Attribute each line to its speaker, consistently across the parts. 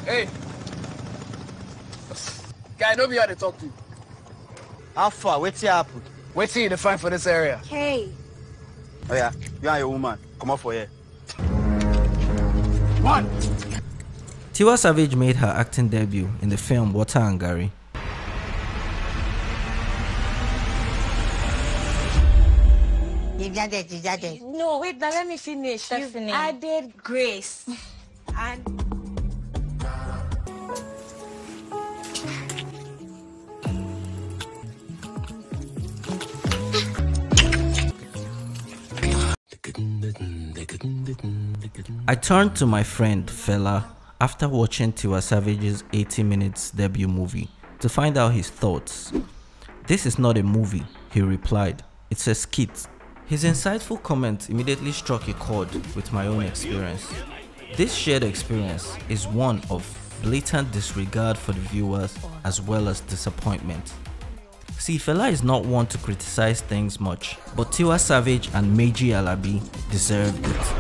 Speaker 1: Hey. Guy, don't be how to talk to you.
Speaker 2: How far? What's your apple?
Speaker 1: Wait till you define for this area.
Speaker 3: Hey.
Speaker 2: Oh yeah, you and your woman. Come up for here.
Speaker 1: One.
Speaker 4: Tiwa Savage made her acting debut in the film Waterandgarri.
Speaker 3: No, wait, now let me finish. You added grace. And
Speaker 4: I turned to my friend Fela after watching Tiwa Savage's 80 minutes debut movie to find out his thoughts. "This is not a movie," he replied. "It's a skit." His insightful comment immediately struck a chord with my own experience. This shared experience is one of blatant disregard for the viewers as well as disappointment. See, Fela is not one to criticize things much, but Tiwa Savage and Meji Alabi deserved it.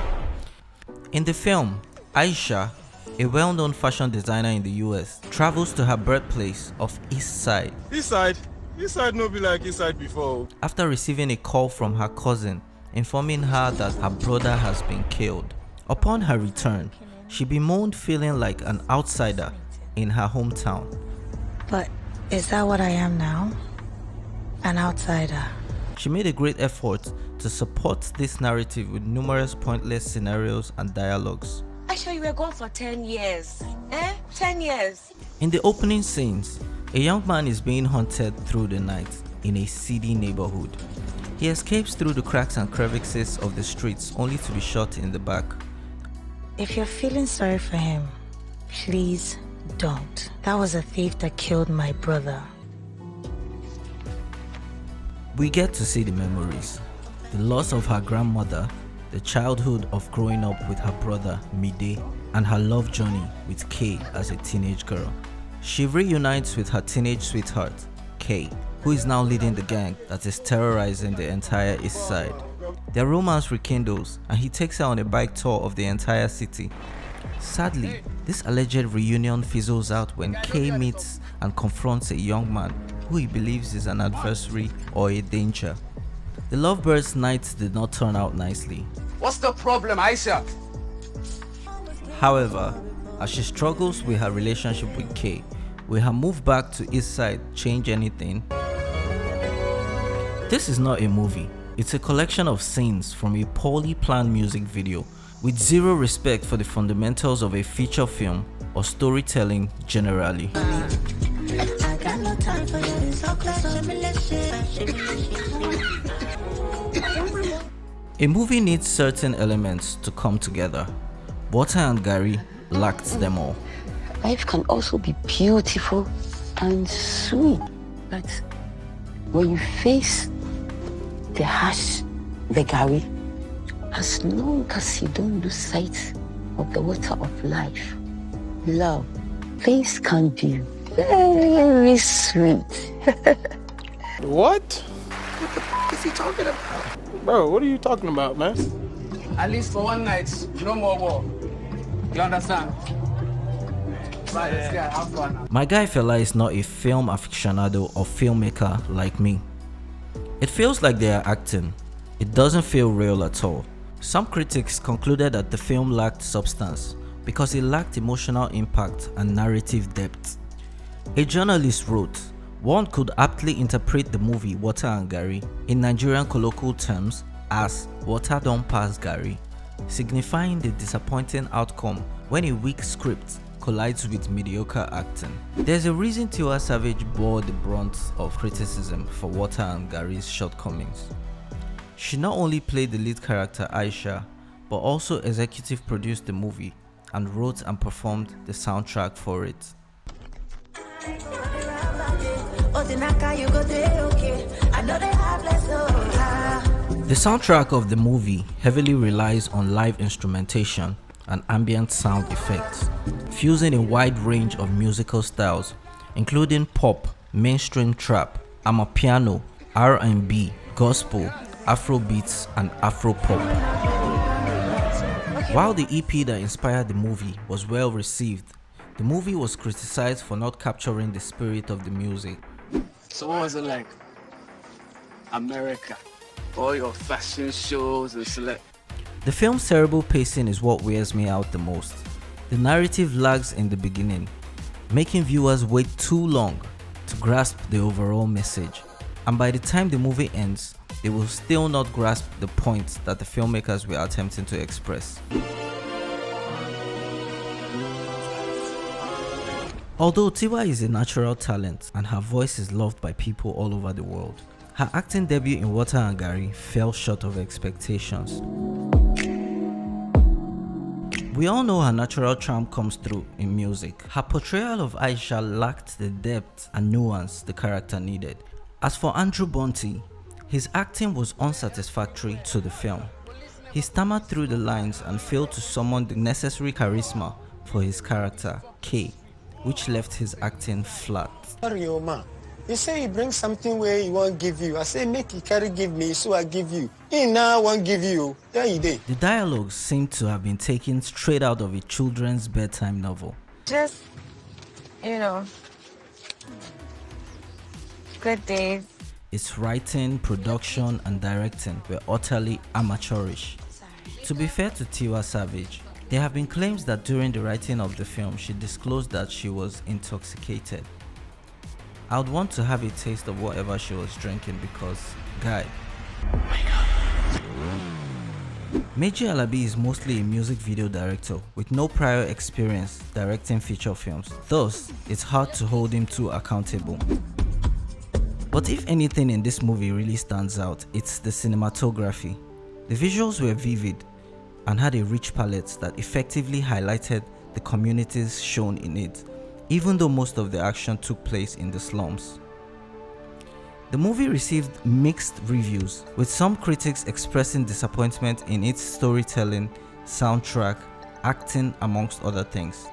Speaker 4: In the film, Aisha, a well-known fashion designer in the US, travels to her birthplace of East Side.
Speaker 5: East Side no be like East Side before.
Speaker 4: After receiving a call from her cousin informing her that her brother has been killed. Upon her return, she bemoaned feeling like an outsider in her hometown.
Speaker 3: but is that what I am now? An outsider.
Speaker 4: She made a great effort to support this narrative with numerous pointless scenarios and dialogues.
Speaker 3: Actually, we were gone for 10 years. 10 years.
Speaker 4: In the opening scenes, a young man is being hunted through the night in a seedy neighborhood. He escapes through the cracks and crevices of the streets only to be shot in the back.
Speaker 3: If you're feeling sorry for him, please don't. That was a thief that killed my brother.
Speaker 4: We get to see the memories, the loss of her grandmother, the childhood of growing up with her brother Mide, and her love journey with Kay as a teenage girl. She reunites with her teenage sweetheart, Kay, who is now leading the gang that is terrorizing the entire East Side. Their romance rekindles and he takes her on a bike tour of the entire city. Sadly, this alleged reunion fizzles out when Kay meets and confronts a young man who he believes is an adversary or a danger. The lovebirds' night did not turn out nicely.
Speaker 1: What's the problem, Aisha?
Speaker 4: However, as she struggles with her relationship with Kay, will her move back to East Side change anything? This is not a movie. It's a collection of scenes from a poorly planned music video with zero respect for the fundamentals of a feature film or storytelling generally. A movie needs certain elements to come together. Waterandgarri lacked them all.
Speaker 6: Life can also be beautiful and sweet, but when you face the harsh, the Garri, as long as you don't lose sight of the water of life, love, things can be very sweet.
Speaker 5: What? What the f is he talking about? Bro, what are you talking about, man?
Speaker 1: At least for one night, no more war. You understand? Right, let's get have fun now.
Speaker 4: My guy Fela is not a film aficionado or filmmaker like me. It feels like they are acting. It doesn't feel real at all. Some critics concluded that the film lacked substance because it lacked emotional impact and narrative depth. A journalist wrote, "One could aptly interpret the movie Waterandgarri in Nigerian colloquial terms as water don't pass Garri, signifying the disappointing outcome when a weak script collides with mediocre acting." There's a reason Tiwa Savage bore the brunt of criticism for Waterandgarri's shortcomings. She not only played the lead character Aisha, but also executive produced the movie and wrote and performed the soundtrack for it. The soundtrack of the movie heavily relies on live instrumentation and ambient sound effects, fusing a wide range of musical styles, including pop, mainstream trap, amapiano, R&B, gospel, Afrobeats, and Afropop. While the EP that inspired the movie was well received, The movie was criticized for not capturing the spirit of the music.
Speaker 1: So what was it like? America, all your fashion shows and select.
Speaker 4: The film's cerebral pacing is what wears me out the most. The narrative lags in the beginning, making viewers wait too long to grasp the overall message. And by the time the movie ends, they will still not grasp the point that the filmmakers were attempting to express. Although Tiwa is a natural talent and her voice is loved by people all over the world, her acting debut in Waterandgarri fell short of expectations. We all know her natural charm comes through in music. Her portrayal of Aisha lacked the depth and nuance the character needed. As for Andrew Bonte, his acting was unsatisfactory to the film. He stammered through the lines and failed to summon the necessary charisma for his character, K, which left his acting flat.
Speaker 5: Sorry, man. You say he brings something where he won't give you. I say make he carry give me, so I give you. He now won't give you. There you did.
Speaker 4: The dialogues seemed to have been taken straight out of a children's bedtime novel.
Speaker 7: Just, you know, good days.
Speaker 4: Its writing, production, and directing were utterly amateurish. To be fair to Tiwa Savage, there have been claims that during the writing of the film she disclosed that she was intoxicated. I would want to have a taste of whatever she was drinking because, guy. Oh my God. Meji Alabi is mostly a music video director with no prior experience directing feature films, thus it's hard to hold him too accountable. But if anything in this movie really stands out, it's the cinematography. The visuals were vivid and had a rich palette that effectively highlighted the communities shown in it, even though most of the action took place in the slums. The movie received mixed reviews, with some critics expressing disappointment in its storytelling, soundtrack, acting, amongst other things.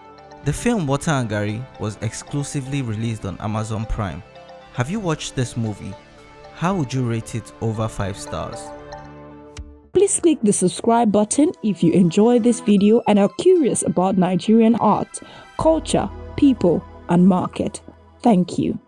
Speaker 4: The film Waterandgarri was exclusively released on Amazon Prime. Have you watched this movie? How would you rate it over 5 stars?
Speaker 8: Please click the subscribe button if you enjoy this video and are curious about Nigerian art, culture, people, and market. Thank you.